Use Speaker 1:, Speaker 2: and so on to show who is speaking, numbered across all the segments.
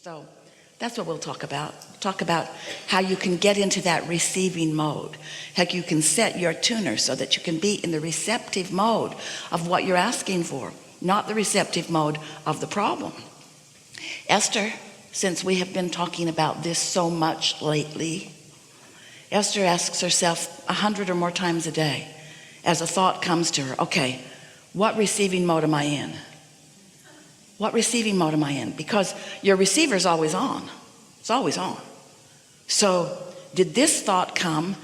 Speaker 1: So that's what we'll talk about. Talk about how you can get into that receiving mode, how you can set your tuner so that you can be in the receptive mode of what you're asking for, not the receptive mode of the problem. Esther, since we have been talking about this so much lately, Esther asks herself 100 or more times a day as a thought comes to her, okay, what receiving mode am I in? What receiving mode am I in? Because your receiver is always on. It's always on. So did this thought come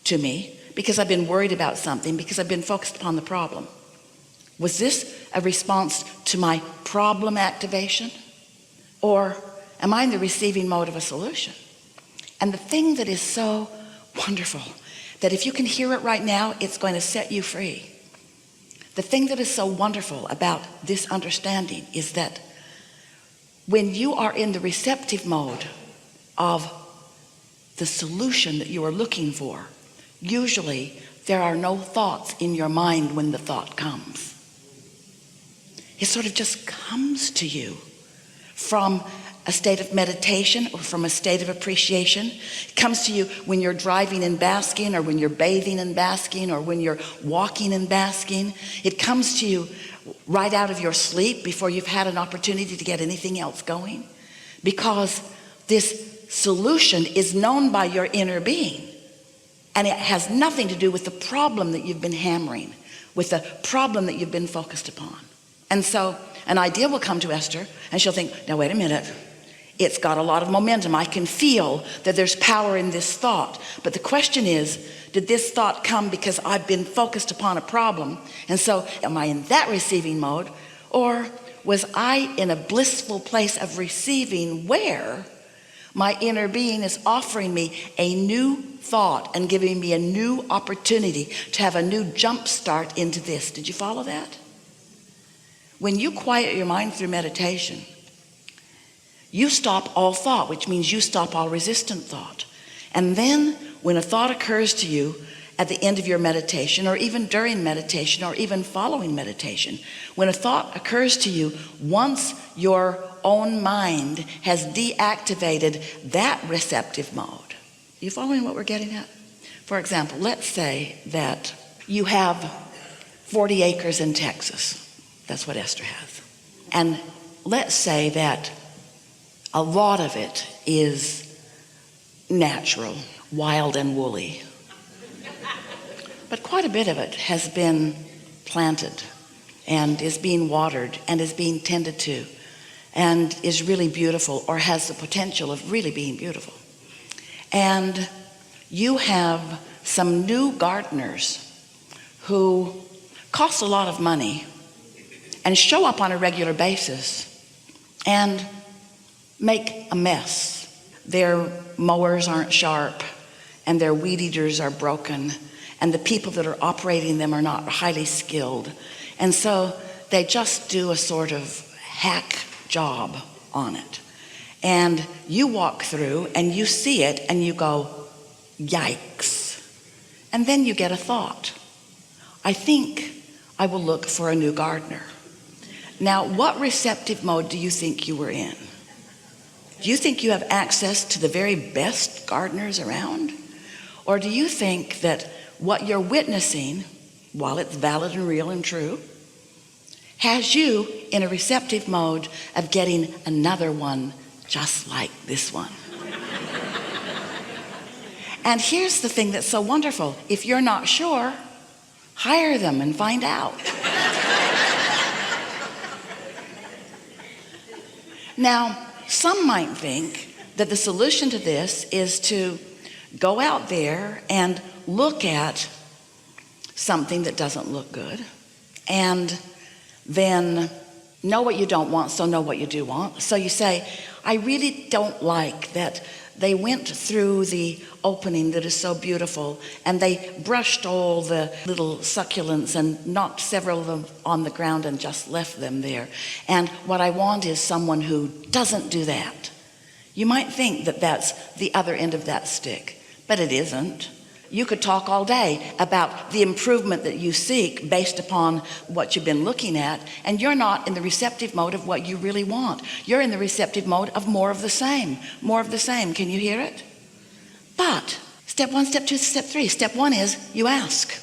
Speaker 1: to me because I've been worried about something, because I've been focused upon the problem? Was this a response to my problem activation? Or am I in the receiving mode of a solution? And the thing that is so wonderful, that if you can hear it right now, it's going to set you free. The thing that is so wonderful about this understanding is that when you are in the receptive mode of the solution that you are looking for, usually there are no thoughts in your mind when the thought comes. It sort of just comes to you from a state of meditation or from a state of appreciation. It comes to you when you're driving and basking, or when you're bathing and basking, or when you're walking and basking. It comes to you right out of your sleep before you've had an opportunity to get anything else going, because this solution is known by your inner being, and it has nothing to do with the problem that you've been hammering, with the problem that you've been focused upon. And so an idea will come to Esther, and she'll think, now wait a minute, it's got a lot of momentum. I can feel that there's power in this thought. But the question is, did this thought come because I've been focused upon a problem? And so am I in that receiving mode? Or was I in a blissful place of receiving where my inner being is offering me a new thought and giving me a new opportunity to have a new jump start into this? Did you follow that? When you quiet your mind through meditation, you stop all thought, which means you stop all resistant thought. And then when a thought occurs to you at the end of your meditation, or even during meditation, or even following meditation, when a thought occurs to you, once your own mind has deactivated that receptive mode. Are you following what we're getting at? For example, let's say that you have 40 acres in Texas. That's what Esther has. And let's say that a lot of it is natural, wild and woolly. But quite a bit of it has been planted and is being watered and is being tended to and is really beautiful, or has the potential of really being beautiful. And you have some new gardeners who cost a lot of money and show up on a regular basis and make a mess. Their mowers aren't sharp, and their weed eaters are broken, and the people that are operating them are not highly skilled. And so they just do a sort of hack job on it. And you walk through and you see it and you go, yikes. And then you get a thought. I think I will look for a new gardener. Now, what receptive mode do you think you were in? Do you think you have access to the very best gardeners around? Or do you think that what you're witnessing, while it's valid and real and true, has you in a receptive mode of getting another one just like this one? And here's the thing that's so wonderful. If you're not sure, hire them and find out. Now, some might think that the solution to this is to go out there and look at something that doesn't look good, and then know what you don't want, so know what you do want. So you say, I really don't like that they went through the opening that is so beautiful, and they brushed all the little succulents and knocked several of them on the ground and just left them there. And what I want is someone who doesn't do that. You might think that that's the other end of that stick, but it isn't. You could talk all day about the improvement that you seek based upon what you've been looking at, and you're not in the receptive mode of what you really want. You're in the receptive mode of more of the same, more of the same. Can you hear it? But step one, step two, step three. Step one is you ask.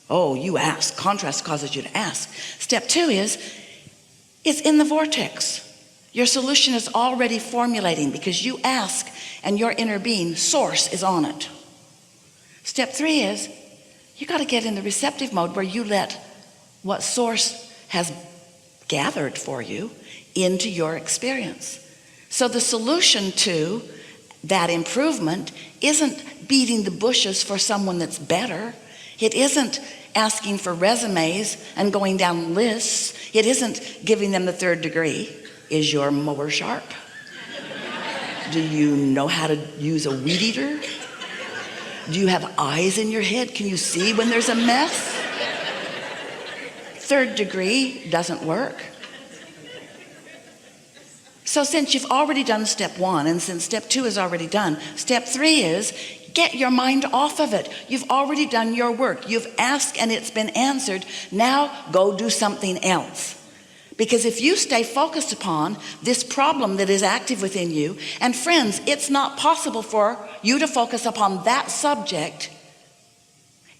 Speaker 1: Oh, you ask. Contrast causes you to ask. Step two is it's in the vortex. Your solution is already formulating because you ask and your inner being, source, is on it. Step three is you got to get in the receptive mode where you let what source has gathered for you into your experience. So the solution to that improvement isn't beating the bushes for someone that's better. It isn't asking for resumes and going down lists. It isn't giving them the 3rd degree. Is your mower sharp? Do you know how to use a weed eater? Do you have eyes in your head? Can you see when there's a mess? 3rd degree doesn't work. So since you've already done step one, and since step two is already done, step three is get your mind off of it. You've already done your work. You've asked and it's been answered. Now go do something else. Because if you stay focused upon this problem that is active within you, and friends, it's not possible for you to focus upon that subject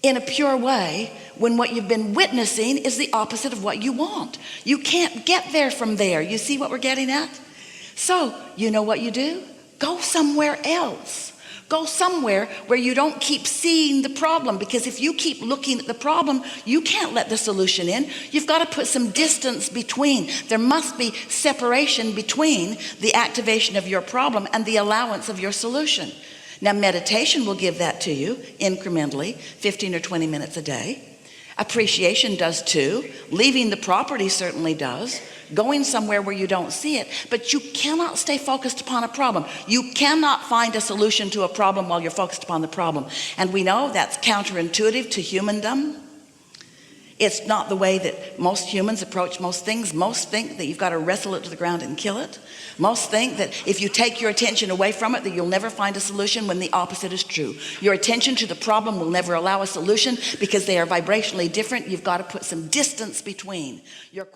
Speaker 1: in a pure way when what you've been witnessing is the opposite of what you want. You can't get there from there. You see what we're getting at? So you know what you do? Go somewhere else. Go somewhere where you don't keep seeing the problem, because if you keep looking at the problem, you can't let the solution in. You've got to put some distance between. There must be separation between the activation of your problem and the allowance of your solution. Now, meditation will give that to you incrementally, 15 or 20 minutes a day. Appreciation does too. Leaving the property certainly does. Going somewhere where you don't see it. But you cannot stay focused upon a problem. You cannot find a solution to a problem while you're focused upon the problem. And we know that's counterintuitive to humandom. It's not the way that most humans approach most things. Most think that you've got to wrestle it to the ground and kill it. Most think that if you take your attention away from it, that you'll never find a solution, when the opposite is true. Your attention to the problem will never allow a solution because they are vibrationally different. You've got to put some distance between your question.